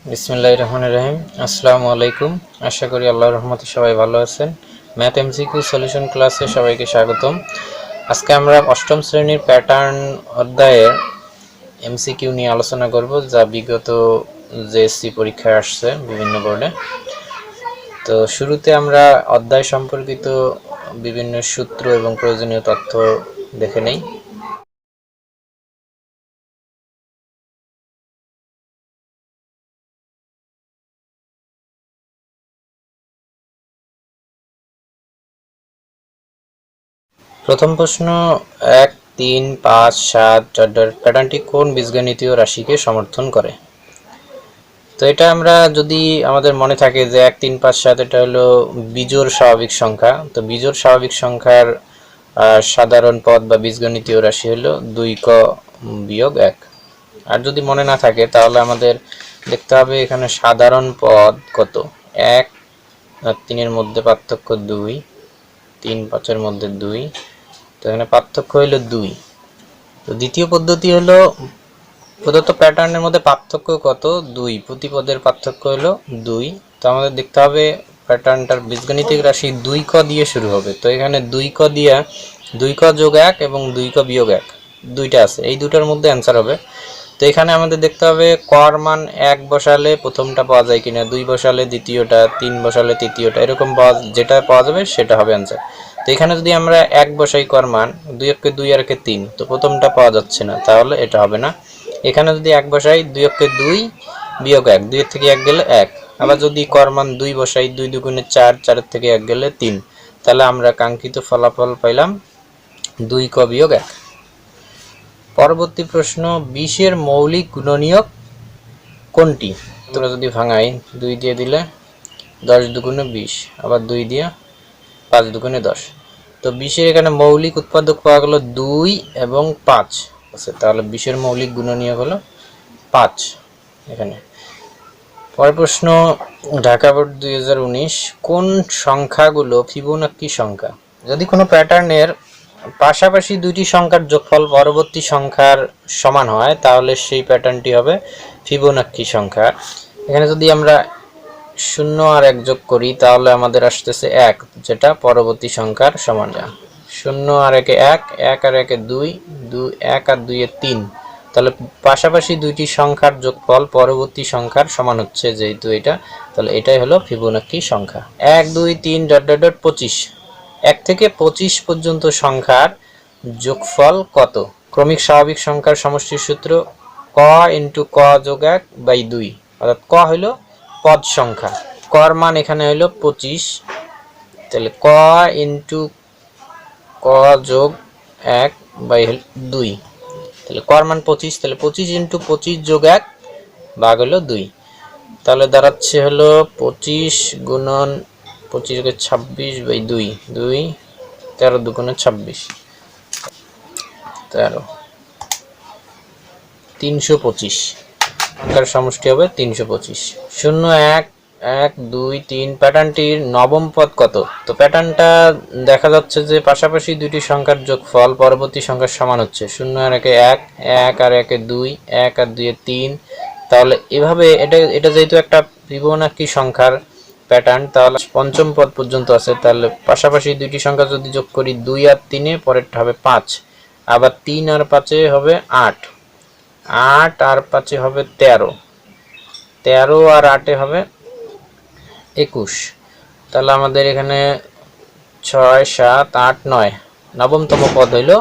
বিসমিল্লাহির রহমানির রহিম। আসসালামু আলাইকুম। আশা করি আল্লাহর রহমতে সবাই ভালো আছেন। ম্যাথ এমসিকিউ সলিউশন ক্লাসে সবাইকে স্বাগতম। আজকে আমরা অষ্টম শ্রেণীর প্যাটার্ন অধ্যায়ের এমসিকিউ নিয়ে আলোচনা করব, যা বিগত জেএসসি পরীক্ষায় আসছে বিভিন্ন বোর্ডে। তো শুরুতে আমরা অধ্যায় সম্পর্কিত বিভিন্ন সূত্র এবং প্রয়োজনীয় তথ্য দেখে নেই। প্রথম প্রশ্ন, 1, 3, 5, 7 প্যাটার্নটি কোন বীজগণিতীয় রাশিকে সমর্থন করে? তো এটা আমরা যদি আমাদের মনে থাকে যে 1, 3, 5, 7 এটা হলো বিজোড় স্বাভাবিক সংখ্যা। তো বিজোড় স্বাভাবিক সংখ্যার সাধারণ পদ বা বীজগণিতীয় রাশি হলো 2ক বিয়োগ 1। আর যদি মনে না থাকে তাহলে আমাদের দেখতে হবে এখানে সাধারণ পদ কত। 1 আর 3 এর মধ্যে পার্থক্য 2, 3, 5 এর মধ্যে 2, তো এখানে পার্থক্য হলো 2। তো দ্বিতীয় পদ্ধতি হলো প্রদত্ত প্যাটার্নের মধ্যে পার্থক্য কত, 2, প্রতিপদের পার্থক্য হলো 2। তো আমাদের দেখতে হবে প্যাটার্নটার বীজগণিতিক রাশি 2ক দিয়ে শুরু হবে। তো এখানে 2ক দিয়া 2ক যোগ 1 এবং 2ক বিয়োগ 1 দুইটা আছে, এই দুটার মধ্যে অ্যান্সার হবে। তো এখানে আমাদের দেখতে হবে কর মান 1 বসালে প্রথমটা পাওয়া যায় কিনা, 2 বসালে দ্বিতীয়টা, 3 বসালে তৃতীয়টা, এরকম যেটা পাওয়া যাবে সেটা হবে অ্যান্সার। তো এখানে যদি আমরা 1 বসাই কর মান, 2 একে 2 আর একে 3, তো প্রথমটা পাওয়া যাচ্ছে না, তাহলে এটা হবে না। এখানে যদি 1 বসাই, 2 একে 2 বিয়োগ 1, 2 এর থেকে 1 গেলে 1। আবার যদি কর মান 2 বসাই, 2 দুগুণে 4, 4 এর থেকে 1 গেলে 3, তাহলে আমরা কাঙ্ক্ষিত ফলাফল পাইলাম 2ক বিয়োগ 1। পরবর্তী প্রশ্ন, 20 এর মৌলিক গুণনীয়ক কোনটি? তোমরা যদি ভাঙাই, 2 দিয়ে দিলে 10 দুগুণে 20, আবার 2 দিয়ে 5 দুগুণে 10। তো 20 এর এখানে মৌলিক উৎপাদক পাওয়া গেল 2 এবং 5 আছে, তাহলে 20 এর মৌলিক গুণনীয়ক হলো 5 এখানে। পরের প্রশ্ন, ঢাকা বোর্ড 2019, কোন সংখ্যাগুলো ফিবোনাক্কি সংখ্যা? যদি কোনো প্যাটার্নের পাশাপাশি দুইটি সংখ্যার যোগফল পরবর্তী সংখ্যার সমান হয় তাহলে সেই প্যাটার্নটি হবে ফিবোনাক্কি সংখ্যা। এখানে যদি আমরা 0 আর 1 যোগ করি তাহলে আমাদের আসতেছে 1, যেটা পরবর্তী সংখ্যার সমান। 0 আর 1 1, 1 আর 1 2, 1 আর 2 3, তাহলে পাশাপাশি দুইটি সংখ্যার যোগফল পরবর্তী সংখ্যার সমান হচ্ছে যেহেতু এটা, তাহলে এটাই হলো ফিবোনাক্কি সংখ্যা। 1 2 3 25, 1 থেকে 25 পর্যন্ত সংখ্যার যোগফল কত? ক্রমিক স্বাভাবিক সংখ্যার সমষ্টির সূত্র ক ইন্টু ক যোগ 1 বাই 2, অর্থাৎ ক হইল পদ সংখ্যা, কর মান এখানে হইল 25, তাহলে ক ইন্টু ক যোগ 1 বাই 2, তাহলে কর মান 25, তাহলে 25 ইন্টু 25 যোগ 1 ভাগ হলো 2, তাহলে দাঁড়াচ্ছে হলো 25 গুণন 25 কে 26 বাই 2, 2 13 দুগুণে 26, 13 325, সংখ্যার সমষ্টি হবে 325। 0 1 1 2 3 প্যাটার্নটির নবম পদ কত? তো প্যাটার্নটা দেখা যাচ্ছে যে পাশাপাশি দুইটি সংখ্যার যোগফল পরবর্তী সংখ্যার সমান হচ্ছে। 0 আর 1 1, 1 আর 1 2, 1 আর 2 3, তাহলে এভাবে এটা যেহেতু একটা ফিবোনাক্কি সংখ্যার প্যাটার্ন, তাহলে পঞ্চম পদ পর্যন্ত আছে, তাহলে পাশাপাশি দুইটি সংখ্যা যদি যোগ করি 2 আর 3 এ, পরেরটা হবে 5, আবার 3 আর 5 এ হবে 8, 8 আর 5 এ হবে 13, 13 আর 8 এ হবে 21, তাহলে আমাদের এখানে 6 7 8 9, নবমতম পদ হইল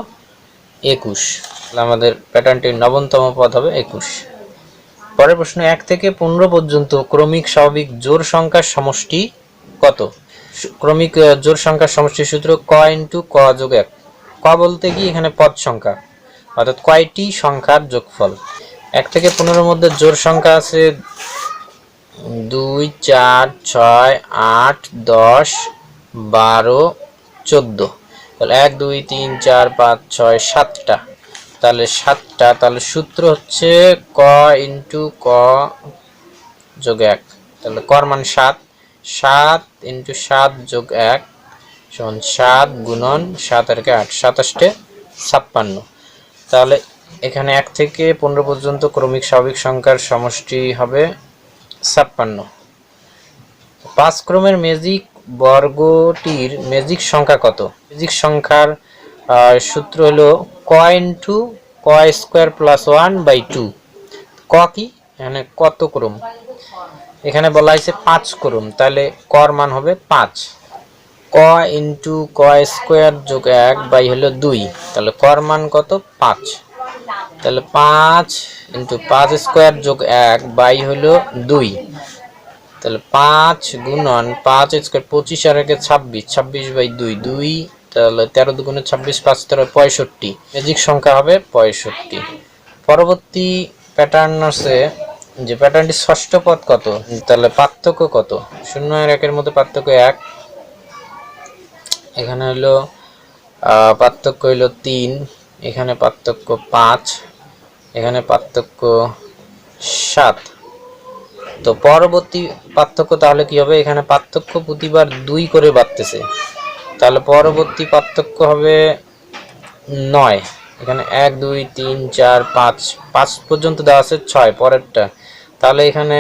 21, তাহলে আমাদের প্যাটার্নটির নবমতম পদ হবে 21। পরের প্রশ্ন, 1 থেকে 15 পর্যন্ত ক্রমিক স্বাভাবিক জোড় সংখ্যার সমষ্টি কত? ক্রমিক জোড় সংখ্যার সমষ্টির সূত্র ক ইন্টু ক যোগ 1। ক বলতে কি এখানে পদ সংখ্যা, অর্থাৎ কয়টি সংখ্যার যোগফল। 1 থেকে 15 মধ্যে জোড় সংখ্যা আছে 2 4 6 8 10 12 14, তাহলে 1 2 3 4 5 6 7টা, তাহলে 7টা, তাহলে সূত্র হচ্ছে ক ইন্টু ক যোগ 1, তাহলে কর মান 7, 7 ইন্টু 7 যোগ 1 সমান 7 গুণন 7 আর 8, 27 56, তাহলে এখানে 1 থেকে 15 পর্যন্ত ক্রমিক স্বাভাবিক সংখ্যার সমষ্টি হবে 56। 5 ক্রমের ম্যাজিক বর্গটির ম্যাজিক সংখ্যা কত? ম্যাজিক সংখ্যার সূত্র হলো ক ইন্টু ক স্কোয়ার প্লাস 1/2। ক কি? এখানে কত ক্রম, এখানে বলা হয়েছে 5 ক্রম, তাহলে কর মান হবে 5। ক ইন্টু ক স্কোয়ার যোগ 1 বাই হলো 2, তাহলে কর মান কত? 5। তাহলে 5 ইন্টু 5 স্কোয়ার যোগ 1 বাই হলো 2, তাহলে 5 গুণন 5 স্কোয়ার 25 আর 1 26, 26/2, তাহলে 13 দুগুণে 26, 5 13 65। ম্যাজিক সংখ্যা হবে 65। পরবর্তী প্যাটার্ন আছে যে প্যাটার্নটি ষষ্ঠ পদ কত, তাহলে পার্থক্য কত? 0 আর 1 এর মধ্যে পার্থক্য 1, এখানে হলো পার্থক্য হলো 3, এখানে পার্থক্য 5, এখানে পার্থক্য 7। তো পরবর্তী পার্থক্য তাহলে কি হবে? এখানে পার্থক্য প্রতিবার 2 করে বাড়তেছে, তাহলে পরবর্তী পার্থক্য হবে 9। এখানে 1 2 3 4 5, 5 পর্যন্ত দেওয়া আছে 6 পরেরটা, তাহলে এখানে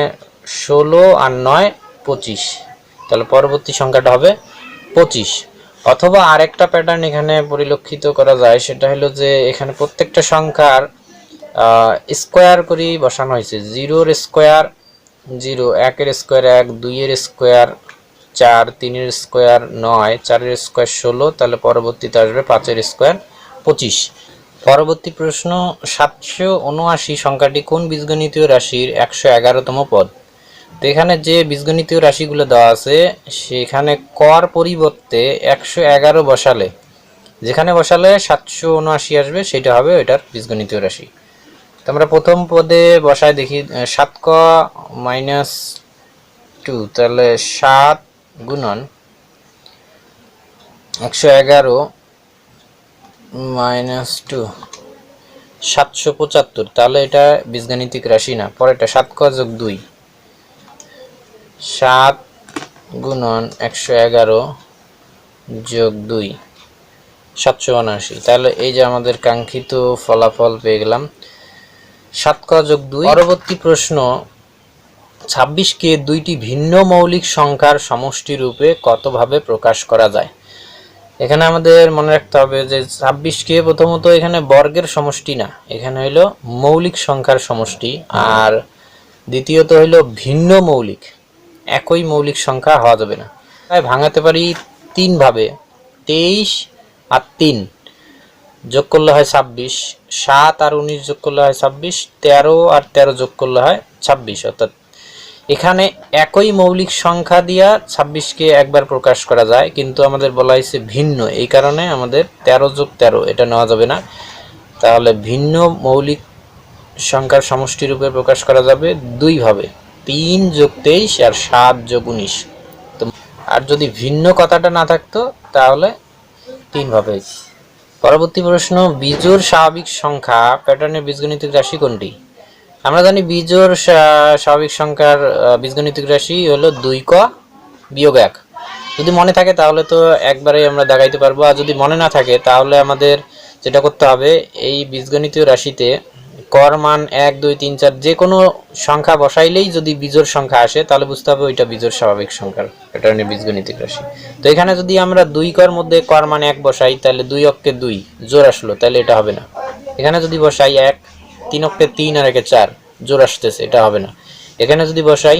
16 আর 9 25, তাহলে পরবর্তী সংখ্যাটা হবে 25। অথবা আরেকটা প্যাটার্ন এখানে পরিলক্ষিত করা যায়, সেটা হলো যে এখানে প্রত্যেকটা সংখ্যার স্কোয়ার করে বসানো হয়েছে। 0 এর স্কোয়ার 0, 1 এর স্কোয়ার 1, 2 এর স্কোয়ার 4, 3 এর স্কোয়ার 9, 4 এর স্কোয়ার 16, তাহলে পরবর্তীতে আসবে 5 এর স্কোয়ার 25। পরবর্তী প্রশ্ন, 779 সংখ্যাটি কোন বীজগণিতীয় রাশির 111তম পদ? তো এখানে যে বীজগণিতীয় রাশিগুলো দেওয়া আছে সেখানে কর পরিবর্তে 111 বসালে, যেখানে বসালে 779 আসবে সেটা হবে এটার বীজগণিতীয় রাশি। তো আমরা প্রথম পদে বসায় দেখি 7 ক মাইনাস 2, তাহলে 7 গুণন 111 মাইনাস 2 775, তাহলে এটা বীজগাণিতিক রাশি না। পরেরটা 7 ক যোগ 2, 7 গুণন 111 যোগ 2 779, তাহলে এই যে আমাদের কাঙ্ক্ষিত ফলাফল পেয়ে গেলাম 7 ক যোগ 2। পরবর্তী প্রশ্ন, 26কে দুইটি ভিন্ন মৌলিক সংখ্যার সমষ্টি রূপে কতভাবে প্রকাশ করা যায়? এখানে আমাদের মনে রাখতে হবে যে 26কে প্রথমত এখানে বর্গের সমষ্টি না, এখানে হলো মৌলিক সংখ্যার সমষ্টি, আর দ্বিতীয়ত হলো ভিন্ন মৌলিক, একই মৌলিক সংখ্যা হওয়া যাবে না। তাই ভাঙাতে পারি 3 ভাবে। 23 আর 3 যোগ করলে হয় 26, 7 আর 19 যোগ করলে হয় 26, 13 আর 13 যোগ করলে হয় 26। অর্থাৎ এখানে একই মৌলিক সংখ্যা দিয়া 26কে একবার প্রকাশ করা যায়, কিন্তু আমাদের বলা হয়েছে ভিন্ন, এই কারণে আমাদের 13 যোগ 13 এটা নেওয়া যাবে না। তাহলে ভিন্ন মৌলিক সংখ্যার সমষ্টি রূপে প্রকাশ করা যাবে 2 ভাবে, 3 যোগ 23 আর 7 যোগ 19। তো আর যদি ভিন্ন কথাটা না থাকতো তাহলে 3 ভাবে। পরবর্তী প্রশ্ন, বিজোড় স্বাভাবিক সংখ্যা প্যাটার্নের বীজগণিতিক রাশি কোনটি? আমরা জানি বিজোড় স্বাভাবিক সংখ্যার বীজগণিতিক রাশি হলো 2 ক বিয়োগ 1। যদি মনে থাকে তাহলে তো একবারে আমরা দেখাইতে পারবো, আর যদি মনে না থাকে তাহলে আমাদের যেটা করতে হবে, এই বীজগণিতীয় রাশিতে কর মান 1 2 3 4 যে কোনো সংখ্যা বসাইলেই যদি বিজোড় সংখ্যা আসে তাহলে বুঝতে হবে ওইটা বিজোড় স্বাভাবিক সংখ্যার প্যাটার্নের বীজগণিতিক রাশি। তো এখানে যদি আমরা 2 কর মধ্যে কর মান 1 বসাই, তাহলে 2 অক্ষে 2 জোড় আসলো, তাহলে এটা হবে না। এখানে যদি বসাই 1, 3 অক্ষে 3 আর 1 4 জোড় আসতেছে, এটা হবে না। এখানে যদি বসাই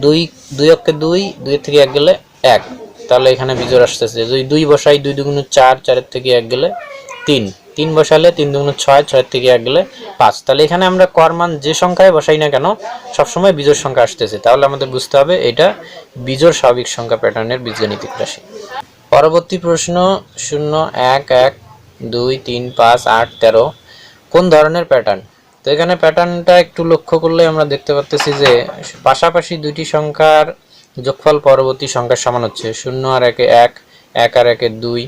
2 অক্ষে 2, 2 এর থেকে 1 গেলে 1, তাহলে এখানে বিজোড় আসতেছে। যদি 2 বসাই 2 দুগুণে 4, 4 এর থেকে 1 গেলে 3, 3 বসালে 3 দুগুণে 6, 6 এর থেকে 1 গেলে 5। তাহলে এখানে আমরা কর মান যে সংখ্যায় বসাই না কেন সবসময় বিজোড় সংখ্যা আসতেছে, তাহলে আমাদের বুঝতে হবে এটা বিজোড় স্বাভাবিক সংখ্যা প্যাটার্নের বীজগণিতিক রাশি। পরবর্তী প্রশ্ন, 0 1 1 2 3 5 8 13 কোন ধরনের প্যাটার্ন? তো এখানে প্যাটার্নটা একটু লক্ষ্য করলে আমরা দেখতে পাচ্ছি যে পাশাপাশি দুইটি সংখ্যার যোগফল পরবর্তী সংখ্যার সমান হচ্ছে। 0 আর 1 1, 1 আর 1 2,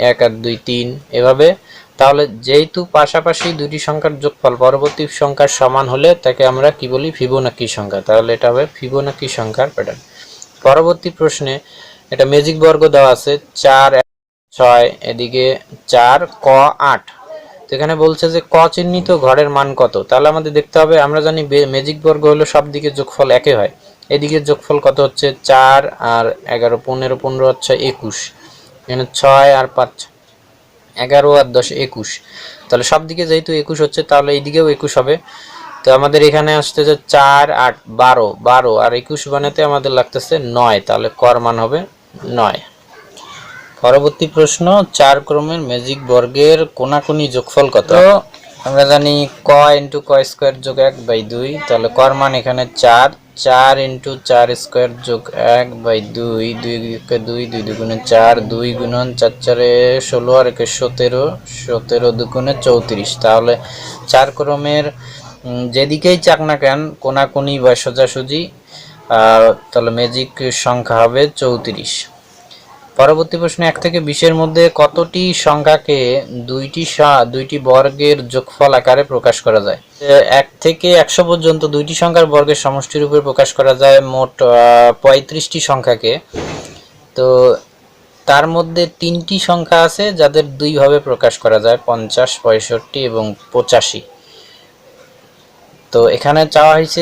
1 আর 2 3, এভাবে। তাহলে যেহেতু পাশাপাশি দুইটি সংখ্যার যোগফল পরবর্তী সংখ্যার সমান হলে তাকে আমরা কি বলি? ফিবোনাকি সংখ্যা। তাহলে এটা হবে ফিবোনাকি সংখ্যার প্যাটার্ন। পরবর্তী প্রশ্নে এটা ম্যাজিক বর্গ দেওয়া আছে 4 6, এদিকে 4 ক 8, তো এখানে বলছে যে ক চিহ্নিত ঘরের মান কত, তাহলে আমাদের দেখতে হবে, আমরা জানি ম্যাজিক বর্গ হলো সব দিকে যোগফল একই হয়। এদিকে যোগফল কত হচ্ছে 4 আর 11, 15, 15 হচ্ছে 21, এখানে 6 আর 5 11 আর 10 21, তাহলে সব দিকে যেহেতু 21 হচ্ছে তাহলে এইদিকেও 21 হবে। তো আমাদের এখানে আসতেছে 4 8 12, 12 আর 21 বানাতে আমাদের লাগতেছে 9, তাহলে কর মান হবে 9। পরবর্তী প্রশ্ন, 4 ক্রমের ম্যাজিক বর্গের কোনাকুনি যোগফল কত? আমরা জানি ক ইন্টু ক স্কোয়ার যোগ 1/2, তাহলে কর মান এখানে 4, 4 ইন্টু 4 স্কোয়ার যোগ 1/2, 2 কে 2, 2 দুগুণে 4, 2 গুণন 4 4 16 আর 1 17, 17 দুগুণে 34, তাহলে 4 ক্রমের যেদিকেই চাক না কেন কোনাকুনি বা সোজাসুজি, তাহলে ম্যাজিক সংখ্যা হবে 34। পরবর্তী প্রশ্ন, 1 থেকে 20 এর মধ্যে কতটি সংখ্যাকে দুইটি বর্গের যোগফল আকারে প্রকাশ করা যায়? 1 থেকে 100 পর্যন্ত দুইটি সংখ্যার বর্গের সমষ্টি রূপে প্রকাশ করা যায় মোট 35টি সংখ্যাকে। তো তার মধ্যে 3টি সংখ্যা আছে যাদের দুই ভাবে প্রকাশ করা যায়, 50, 65 এবং 85। তো এখানে চাওয়া হয়েছে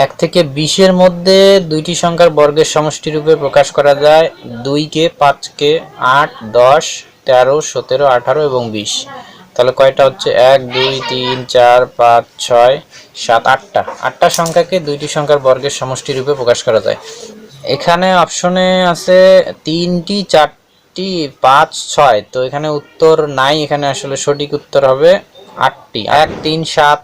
1 থেকে 20 এর মধ্যে দুইটি সংখ্যার বর্গের সমষ্টি রূপে প্রকাশ করা যায় 2 কে, 5 কে, 8, 10, 13, 17, 18 এবং 20। তাহলে কয়টা হচ্ছে 1 2 3 4 5 6 7 8টা সংখ্যাকে দুইটি সংখ্যার বর্গের সমষ্টি রূপে প্রকাশ করা যায়। এখানে অপশনে আছে 3টি, 4টি, 5, 6, তো এখানে উত্তর নাই, এখানে আসলে সঠিক উত্তর হবে 8টি। 1 3 7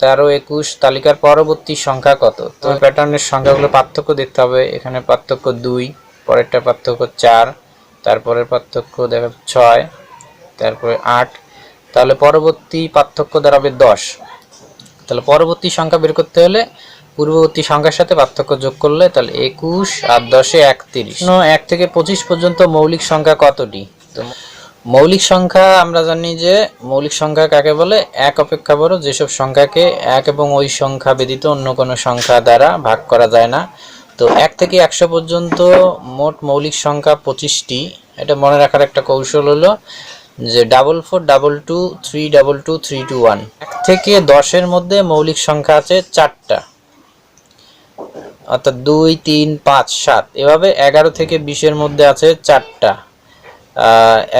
13 21 তালিকার পরবর্তী সংখ্যা কত? তো প্যাটার্নের সংখ্যাগুলো পার্থক্য দেখতে হবে। এখানে পার্থক্য 2, পরেরটা পার্থক্য 4, তারপরের পার্থক্য দেখা 6, তারপরে 8, তাহলে পরবর্তী পার্থক্য দাঁড়াবে 10। তাহলে পরবর্তী সংখ্যা বের করতে হলে পূর্ববর্তী সংখ্যার সাথে পার্থক্য যোগ করলে তাহলে 21 আর 10 এ 31। 1 থেকে 25 পর্যন্ত মৌলিক সংখ্যা কতটি? তো মৌলিক সংখ্যা আমরা জানি যে মৌলিক সংখ্যা কাকে বলে, এক অপেক্ষা বড় যেসব সংখ্যাকে এক এবং ওই সংখ্যা ব্যতীত অন্য কোনো সংখ্যা দ্বারা ভাগ করা যায় না। তো 1 থেকে 100 পর্যন্ত মোট মৌলিক সংখ্যা 25টি। এটা মনে রাখার একটা কৌশল হলো যে 4422 322 321। 1 থেকে 10 এর মধ্যে মৌলিক সংখ্যা আছে 4টা, অর্থাৎ 2 3 5 7। এভাবে 11 থেকে 20 এর মধ্যে আছে 4টা,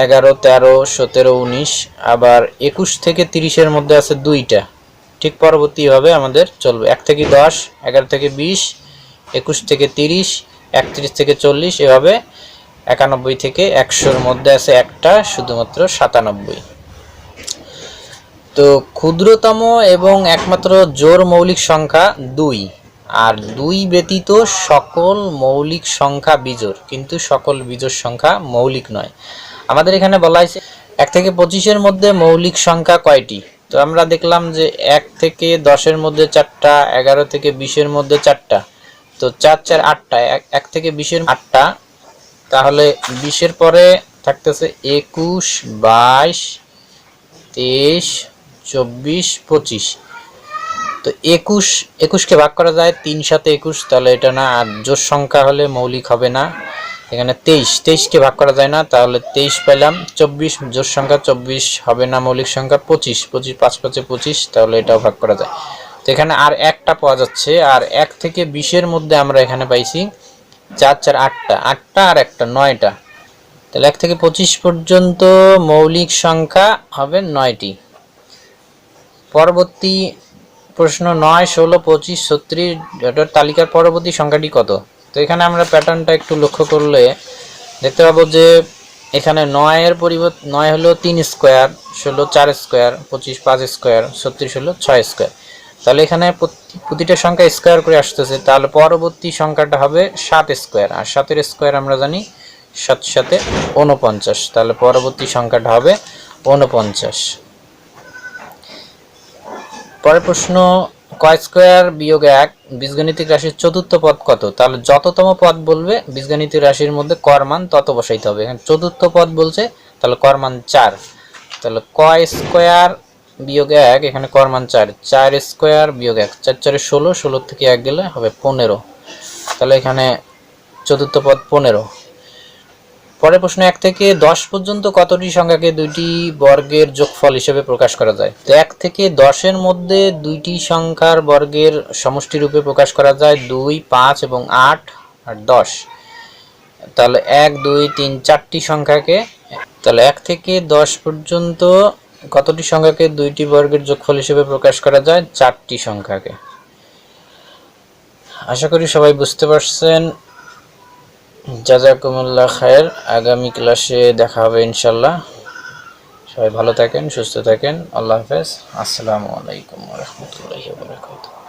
11 13 17 19। আবার 21 থেকে 30 এর মধ্যে আছে 2টা। ঠিক পরবর্তীভাবে আমাদের চলবে 1 থেকে 10, 11 থেকে 20, 21 থেকে 30, 31 থেকে 40, এভাবে 91 থেকে 100-র মধ্যে আছে একটা, শুধুমাত্র 97। তো ক্ষুদ্রতম এবং একমাত্র জোড় মৌলিক সংখ্যা 2, আর 2 ব্যতীত সকল মৌলিক সংখ্যা বিজোড়, কিন্তু সকল বিজোড় সংখ্যা মৌলিক নয়। আমাদের এখানে বলা হয়েছে 1 থেকে 25 এর মধ্যে মৌলিক সংখ্যা কয়টি? তো আমরা দেখলাম যে 1 থেকে 10 এর মধ্যে 4টা, 11 থেকে 20 এর মধ্যে 4টা, তো 4 4 8টা, 1 থেকে 20 এর 8টা, তাহলে 20 এর পরে থাকতেছে 21 22 23 24 25। তো 21কে ভাগ করা যায় 3 7 21, তাহলে এটা না, আর জোড় সংখ্যা হলে মৌলিক হবে না। এখানে 23কে ভাগ করা যায় না, তাহলে 23 পেলাম। 24 জোড় সংখ্যা, 24 হবে না মৌলিক সংখ্যা। 25 25 5 5 25, তাহলে এটাও ভাগ করা যায়। তো এখানে আর একটা পাওয়া যাচ্ছে, আর 1 থেকে 20 এর মধ্যে আমরা এখানে পাইছি 4 4 8টা আর একটা 9টা, তাহলে 1 থেকে 25 পর্যন্ত মৌলিক সংখ্যা হবে 9টি। পরবর্তী প্রশ্ন, 9 16 25 36 এটার তালিকার পরবর্তী সংখ্যাটি কত? তো এখানে আমরা প্যাটার্নটা একটু লক্ষ্য করলে দেখতে পাবো যে এখানে 9 এর পরিবর্তে 9 হলো 3 স্কোয়ার, 16 4 স্কোয়ার, 25 5 স্কোয়ার, 36 হলো 6 স্কোয়ার। তাহলে এখানে প্রতিটা সংখ্যা স্কোয়ার করে আসতেছে, তাহলে পরবর্তী সংখ্যাটা হবে 7 স্কোয়ার, আর 7 এর স্কোয়ার আমরা জানি 7 7 49, তাহলে পরবর্তী সংখ্যাটা হবে 49। পরের প্রশ্ন, ক স্কোয়ার বিয়োগ 1 বীজগণিতিক রাশির চতুর্থ পদ কত? তাহলে যততম পদ বলবে বীজগণিতিক রাশির মধ্যে কর মান তত বসাইতে হবে। এখানে চতুর্থ পদ বলছে, তাহলে কর মান 4, তাহলে ক স্কোয়ার বিয়োগ 1, এখানে কর মান 4, 4 স্কোয়ার বিয়োগ 1, 4 4 16, 16 থেকে 1 গেলে হবে 15, তাহলে এখানে চতুর্থ পদ 15। পরের প্রশ্ন, 1 থেকে 10 পর্যন্ত কতটি সংখ্যাকে দুইটি বর্গের যোগফল হিসেবে প্রকাশ করা যায়? তো 1 থেকে 10-এর মধ্যে দুইটি সংখ্যার বর্গের সমষ্টি রূপে প্রকাশ করা যায় 2, 5 এবং 8 আর 10। তাহলে 1, 2, 3, 4টি সংখ্যাকে, তাহলে 1 থেকে 10 পর্যন্ত কতটি সংখ্যাকে দুইটি বর্গের যোগফল হিসেবে প্রকাশ করা যায়? 4টি সংখ্যাকে। আশা করি সবাই বুঝতে পারছেন। জাযাকুমুল্লাহ খায়ের। আগামী ক্লাসে দেখা হবে ইনশাআল্লাহ। সবাই ভালো থাকেন, সুস্থ থাকেন। আল্লাহ হাফেজ। আসসালামু আলাইকুম ওয়া রাহমাতুল্লাহি ওয়া বারাকাতুহু।